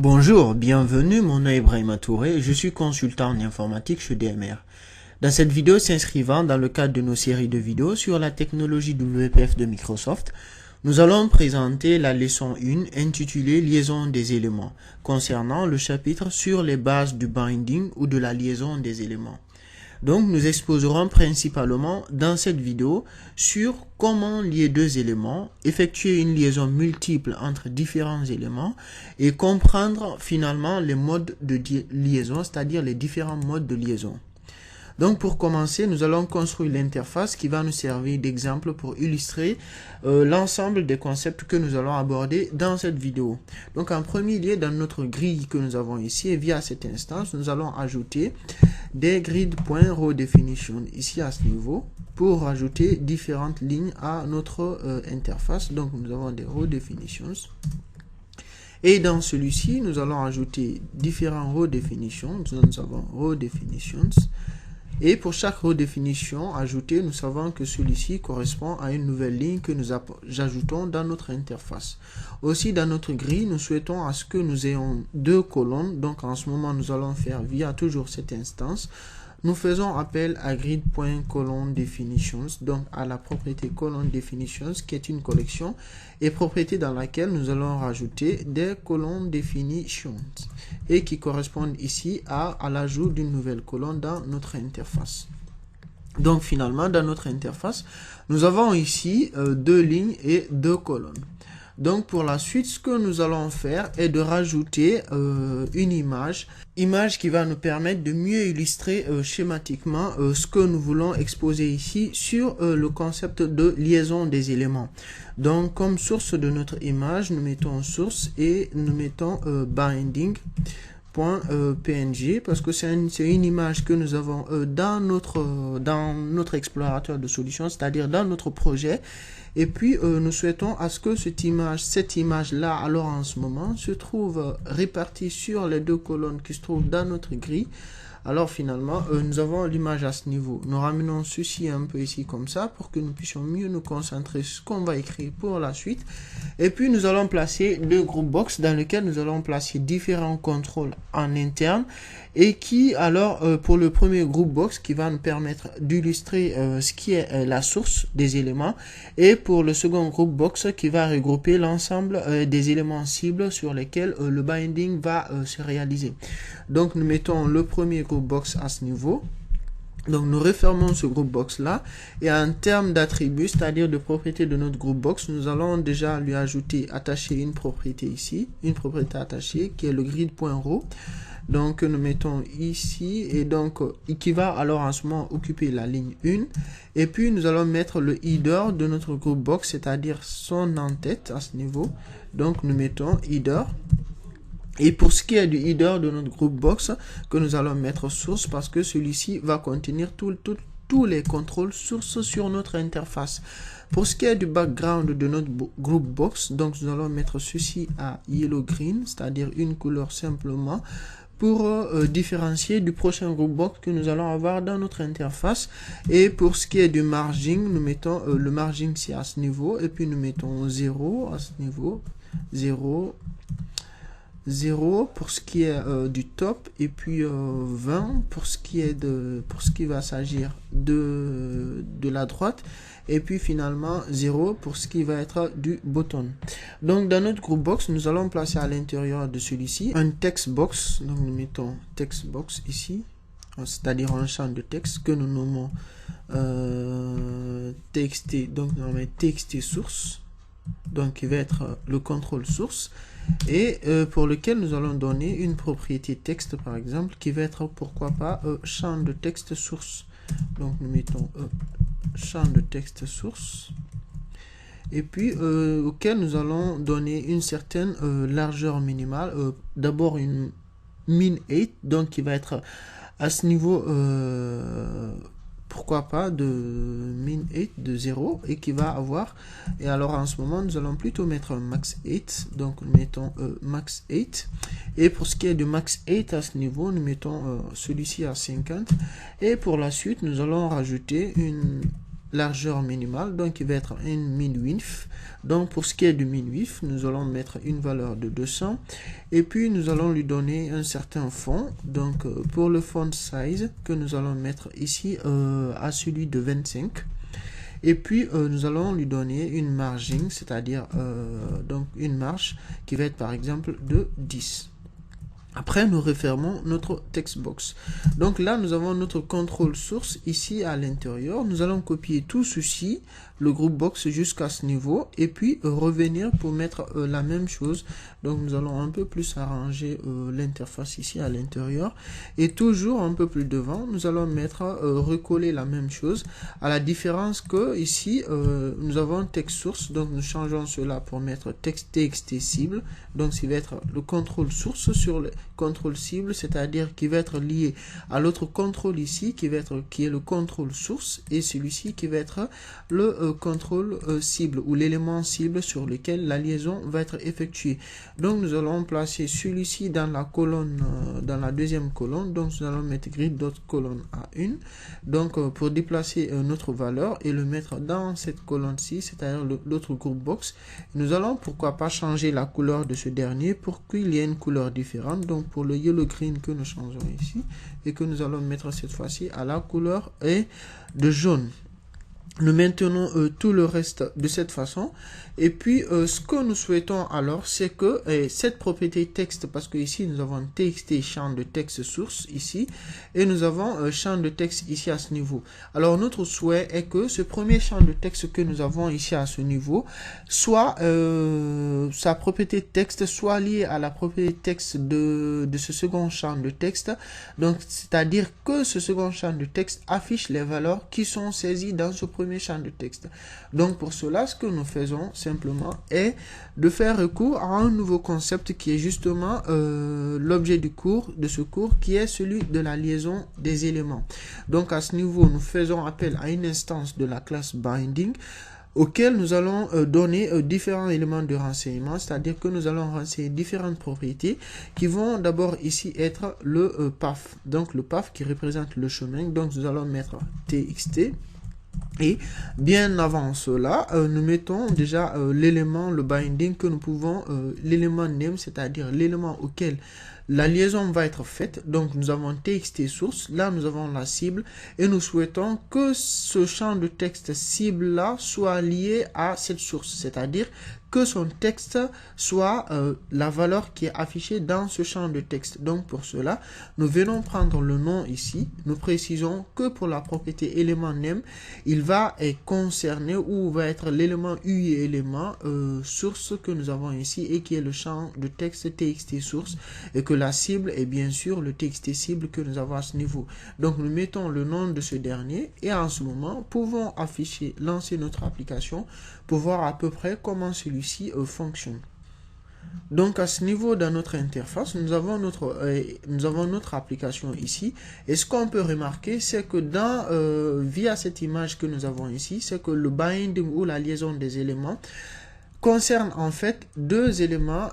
Bonjour, bienvenue, mon nom est Ibrahima Touré, je suis consultant en informatique chez DMR. Dans cette vidéo s'inscrivant dans le cadre de nos séries de vidéos sur la technologie WPF de Microsoft, nous allons présenter la leçon 1 intitulée Liaison des éléments, concernant le chapitre sur les bases du binding ou de la liaison des éléments. Donc nous exposerons principalement dans cette vidéo sur comment lier deux éléments, effectuer une liaison multiple entre différents éléments et comprendre finalement les modes de liaison, c'est-à-dire les différents modes de liaison. Donc pour commencer, nous allons construire l'interface qui va nous servir d'exemple pour illustrer l'ensemble des concepts que nous allons aborder dans cette vidéo. Donc en premier lieu, dans notre grille que nous avons ici, et via cette instance, nous allons ajouter des grid.rowDefinition ici à ce niveau pour ajouter différentes lignes à notre interface. Donc nous avons des rowDefinitions. Et dans celui-ci, nous allons ajouter différents rowDefinitions. Nous avons rowDefinitions. Et pour chaque rowDefinition ajoutée, nous savons que celui-ci correspond à une nouvelle ligne que nous ajoutons dans notre interface. Aussi, dans notre grille, nous souhaitons à ce que nous ayons deux colonnes. Donc, en ce moment, nous allons faire via toujours cette instance. Nous faisons appel à grid.colonneDefinitions, donc à la propriété colonneDefinitions qui est une collection et propriété dans laquelle nous allons rajouter des colonneDefinitions et qui correspondent ici à l'ajout d'une nouvelle colonne dans notre interface. Donc finalement, dans notre interface, nous avons ici deux lignes et deux colonnes. Donc pour la suite, ce que nous allons faire est de rajouter une image qui va nous permettre de mieux illustrer schématiquement ce que nous voulons exposer ici sur le concept de liaison des éléments. Donc comme source de notre image, nous mettons source et nous mettons binding.png parce que c'est une image que nous avons dans notre explorateur de solutions, c'est-à-dire dans notre projet. Et puis nous souhaitons à ce que cette image là alors en ce moment se trouve répartie sur les deux colonnes qui se trouvent dans notre grille. Alors finalement nous avons l'image à ce niveau. Nous ramenons ceci un peu ici comme ça pour que nous puissions mieux nous concentrer sur ce qu'on va écrire pour la suite. Et puis nous allons placer deux group box dans lesquels nous allons placer différents contrôles en interne et qui alors pour le premier group box qui va nous permettre d'illustrer ce qui est la source des éléments et pour le second group box qui va regrouper l'ensemble des éléments cibles sur lesquels le binding va se réaliser. Donc nous mettons le premier group box à ce niveau. Donc nous refermons ce group box là et en termes d'attributs, c'est-à-dire de propriété de notre group box, nous allons déjà lui attacher une propriété ici, une propriété attachée qui est le grid.row. Donc nous mettons ici et donc qui va alors en ce moment occuper la ligne 1 et puis nous allons mettre le header de notre group box, c'est-à-dire son en-tête à ce niveau. Donc nous mettons header. Et pour ce qui est du header de notre group box, que nous allons mettre source parce que celui-ci va contenir tous les contrôles sources sur notre interface. Pour ce qui est du background de notre group box, donc nous allons mettre ceci à yellow green, c'est-à-dire une couleur simplement pour différencier du prochain group box que nous allons avoir dans notre interface. Et pour ce qui est du margin, nous mettons le margin c'est à ce niveau et puis nous mettons 0 à ce niveau, 0 pour ce qui est du top et puis 20 pour ce qui va s'agir de la droite et puis finalement 0 pour ce qui va être du bottom. Donc dans notre group box, nous allons placer à l'intérieur de celui-ci un text box. Donc nous mettons text box ici, c'est-à-dire un champ de texte que nous nommons txt. Donc nous allons mettre txt source, donc qui va être le contrôle source et pour lequel nous allons donner une propriété texte par exemple qui va être pourquoi pas champ de texte source. Donc nous mettons champ de texte source et puis auquel nous allons donner une certaine largeur minimale, d'abord une min 8 donc qui va être à ce niveau pourquoi pas de min8 de 0 et qui va avoir, et alors en ce moment nous allons plutôt mettre max 8, donc nous mettons max 8, et pour ce qui est de max 8 à ce niveau nous mettons celui-ci à 50, et pour la suite nous allons rajouter une largeur minimale, donc il va être une min-width. Donc pour ce qui est du min-width, nous allons mettre une valeur de 200 et puis nous allons lui donner un certain fond. Donc pour le font size que nous allons mettre ici à celui de 25, et puis nous allons lui donner une margin, c'est-à-dire donc une marge qui va être par exemple de 10. Après, nous refermons notre text box. Donc là, nous avons notre contrôle source ici à l'intérieur. Nous allons copier tout ceci, le groupe box jusqu'à ce niveau, et puis revenir pour mettre la même chose. Donc nous allons un peu plus arranger l'interface ici à l'intérieur. Et toujours un peu plus devant, nous allons mettre recoller la même chose, à la différence que ici, nous avons text source. Donc nous changeons cela pour mettre texte txt cible. Donc ça va être le contrôle source sur le contrôle cible, c'est-à-dire qui va être lié à l'autre contrôle ici qui est le contrôle source, et celui-ci qui va être le contrôle cible ou l'élément cible sur lequel la liaison va être effectuée. Donc nous allons placer celui-ci dans la colonne, dans la deuxième colonne. Donc nous allons mettre grid.colonne à 1, donc pour déplacer notre valeur et le mettre dans cette colonne-ci, c'est-à-dire l'autre groupe box. Nous allons pourquoi pas changer la couleur de ce dernier pour qu'il y ait une couleur différente. Donc pour le yellow green que nous changeons ici et que nous allons mettre cette fois-ci à la couleur de jaune. Nous maintenons tout le reste de cette façon, et puis ce que nous souhaitons alors, c'est que cette propriété texte, parce que ici nous avons txt champ de texte source ici, et nous avons champ de texte ici à ce niveau. Alors notre souhait est que ce premier champ de texte que nous avons ici à ce niveau, soit sa propriété texte soit liée à la propriété texte de ce second champ de texte. Donc c'est-à-dire que ce second champ de texte affiche les valeurs qui sont saisies dans ce premier champ de texte. Donc pour cela, ce que nous faisons simplement est de faire recours à un nouveau concept qui est justement l'objet du cours, de ce cours, qui est celui de la liaison des éléments. Donc à ce niveau, nous faisons appel à une instance de la classe binding auquel nous allons donner différents éléments de renseignement, c'est-à-dire que nous allons renseigner différentes propriétés qui vont d'abord ici être le path, donc le path qui représente le chemin. Donc nous allons mettre txt. Et bien avant cela, nous mettons déjà l'élément, le binding que nous pouvons, l'élément name, c'est-à-dire l'élément auquel la liaison va être faite. Donc nous avons txt source, là nous avons la cible, et nous souhaitons que ce champ de texte cible là soit lié à cette source, c'est-à-dire que son texte soit la valeur qui est affichée dans ce champ de texte. Donc pour cela, nous venons prendre le nom ici, nous précisons que pour la propriété élément name, il va être concerné ou va être l'élément UI élément source que nous avons ici et qui est le champ de texte txt source, et que la cible est bien sûr le txt cible que nous avons à ce niveau. Donc nous mettons le nom de ce dernier et en ce moment, pouvons afficher, lancer notre application pour voir à peu près comment celui-ci fonctionne. Donc à ce niveau, dans notre interface, nous avons notre application ici, et ce qu'on peut remarquer, c'est que via cette image que nous avons ici, c'est que le binding ou la liaison des éléments concerne en fait deux éléments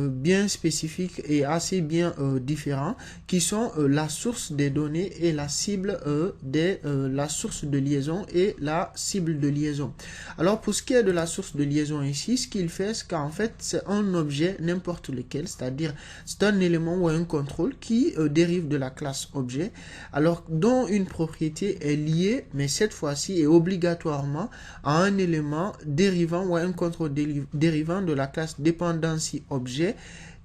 bien spécifiques et assez bien différents, qui sont la source des données et la cible la source de liaison et la cible de liaison. Alors pour ce qui est de la source de liaison ici, ce qu'il fait, c'est qu'en fait c'est un objet n'importe lequel, c'est-à-dire c'est un élément ou un contrôle qui dérive de la classe objet, alors dont une propriété est liée, mais cette fois-ci est obligatoirement à un élément dérivant ou à un contrôle dérivant de la classe dependency objet,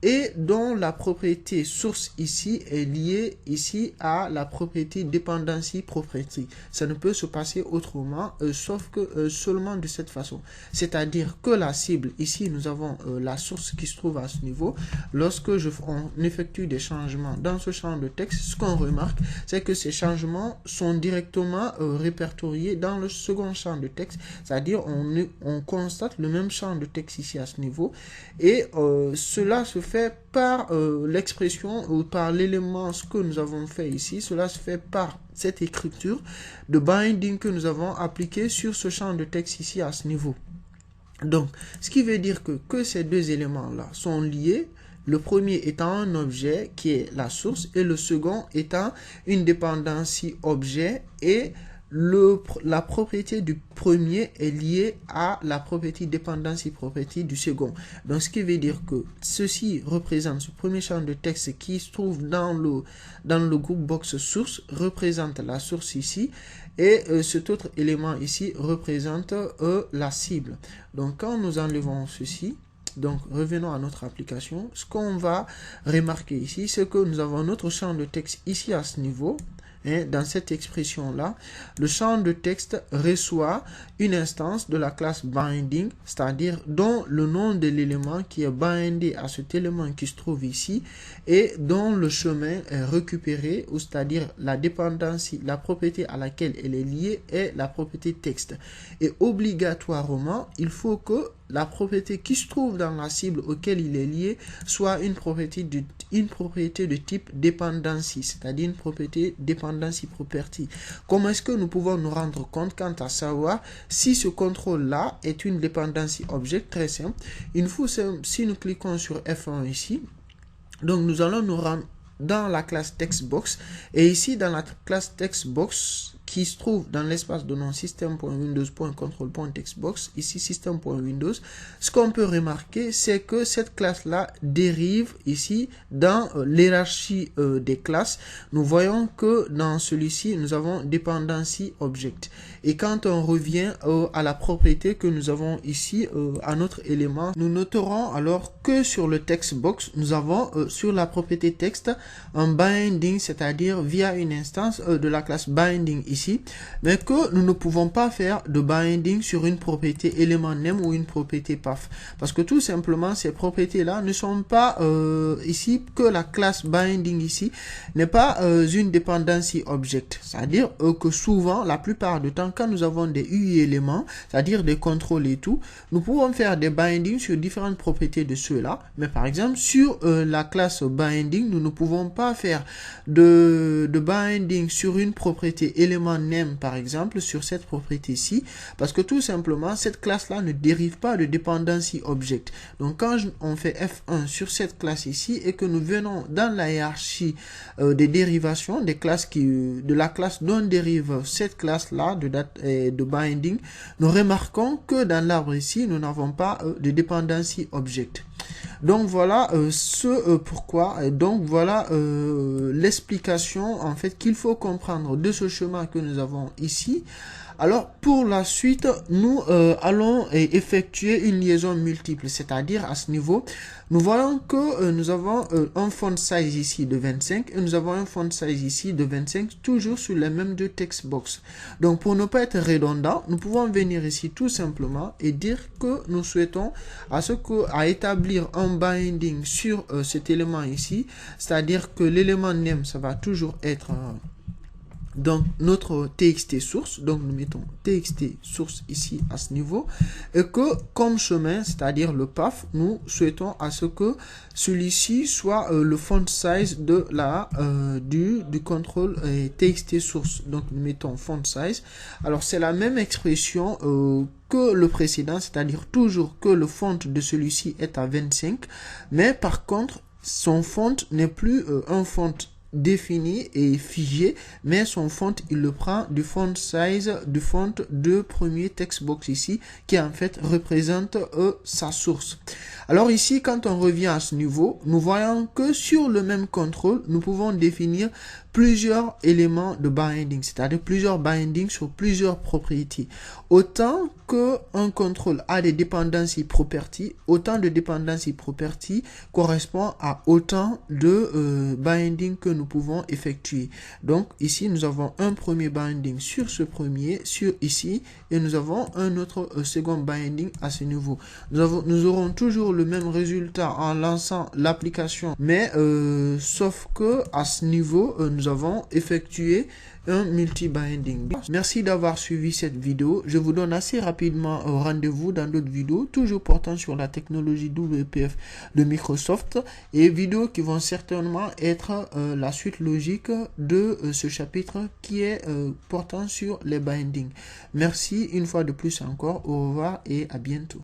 et dont la propriété source ici est liée ici à la propriété dependency property. Ça ne peut se passer autrement, sauf que seulement de cette façon. C'est-à-dire que la cible, ici nous avons la source qui se trouve à ce niveau. Lorsque on effectue des changements dans ce champ de texte, ce qu'on remarque, c'est que ces changements sont directement répertoriés dans le second champ de texte. C'est-à-dire on constate le même champ de texte ici à ce niveau, et cela se fait fait par l'expression ou par l'élément, ce que nous avons fait ici. Cela se fait par cette écriture de binding que nous avons appliqué sur ce champ de texte ici à ce niveau. Donc, ce qui veut dire que ces deux éléments-là sont liés. Le premier étant un objet qui est la source et le second étant une dependency objet, et la propriété du premier est liée à la propriété dependency property du second. Donc, ce qui veut dire que ceci représente, ce premier champ de texte qui se trouve dans le groupe box source représente la source ici, et cet autre élément ici représente la cible. Donc, quand nous enlevons ceci, donc revenons à notre application, ce qu'on va remarquer ici, c'est que nous avons notre champ de texte ici à ce niveau. Et dans cette expression-là, le champ de texte reçoit une instance de la classe binding, c'est-à-dire dont le nom de l'élément qui est bindé à cet élément qui se trouve ici et dont le chemin est récupéré, ou c'est-à-dire la dépendance, la propriété à laquelle elle est liée est la propriété texte. Et obligatoirement, il faut que la propriété qui se trouve dans la cible auquel il est lié soit une propriété de type dependency, c'est-à-dire une propriété dependency property. Comment est-ce que nous pouvons nous rendre compte quant à savoir si ce contrôle-là est une dependency object? Très simple. Si nous cliquons sur F1 ici, donc nous allons nous rendre dans la classe textbox, et ici dans la classe textbox qui se trouve dans l'espace de nom system.windows.control.textbox, ici system.windows, ce qu'on peut remarquer, c'est que cette classe-là dérive ici dans l'hierarchie des classes. Nous voyons que dans celui-ci, nous avons dependency object. Et quand on revient à la propriété que nous avons ici, à notre élément, nous noterons alors que sur le textbox, nous avons sur la propriété texte un binding, c'est-à-dire via une instance de la classe binding ici, mais que nous ne pouvons pas faire de binding sur une propriété élément name ou une propriété path, parce que tout simplement ces propriétés-là ne sont pas ici, que la classe binding ici n'est pas une dependency object, c'est-à-dire que souvent, la plupart du temps, quand nous avons des UI éléments, c'est-à-dire des contrôles et tout, nous pouvons faire des bindings sur différentes propriétés de ceux-là, mais par exemple sur la classe binding, nous ne pouvons pas faire de binding sur une propriété élément name, par exemple, sur cette propriété-ci, parce que tout simplement, cette classe-là ne dérive pas de dependency object. Donc, quand on fait F1 sur cette classe ici et que nous venons dans la hiérarchie des dérivations des classes de la classe dont dérive cette classe-là de binding, nous remarquons que dans l'arbre ici, nous n'avons pas de dependency object. Donc voilà pourquoi, donc voilà l'explication en fait qu'il faut comprendre de ce chemin que nous avons ici. Alors pour la suite, nous allons effectuer une liaison multiple, c'est-à-dire à ce niveau, nous voyons que nous avons un font size ici de 25 et nous avons un font size ici de 25, toujours sur les mêmes deux textbox. Donc pour ne pas être redondant, nous pouvons venir ici tout simplement et dire que nous souhaitons à établir un binding sur cet élément ici, c'est-à-dire que l'élément name, ça va toujours être donc notre txt source, donc nous mettons txt source ici à ce niveau, et que comme chemin, c'est-à-dire le path, nous souhaitons à ce que celui-ci soit le font size de du contrôle txt source. Donc nous mettons font size. Alors c'est la même expression que le précédent, c'est-à-dire toujours que le font de celui-ci est à 25, mais par contre son font n'est plus un font défini et figé, mais son font il le prend du font size du font de premier textbox ici, qui en fait représente sa source. Alors ici, quand on revient à ce niveau, nous voyons que sur le même contrôle, nous pouvons définir plusieurs éléments de binding, c'est-à-dire plusieurs bindings sur plusieurs propriétés. Autant qu'un contrôle a des dependency property, autant de dependency property correspond à autant de binding que nous pouvons effectuer. Donc ici, nous avons un premier binding sur ce premier, sur ici, et nous avons un autre second binding à ce niveau. Nous aurons toujours le même résultat en lançant l'application, mais sauf que à ce niveau, nous avons effectué un multi-binding. Merci d'avoir suivi cette vidéo. Je vous donne assez rapidement rendez-vous dans d'autres vidéos, toujours portant sur la technologie WPF de Microsoft, et vidéos qui vont certainement être la suite logique de ce chapitre qui est portant sur les bindings. Merci une fois de plus encore. Au revoir et à bientôt.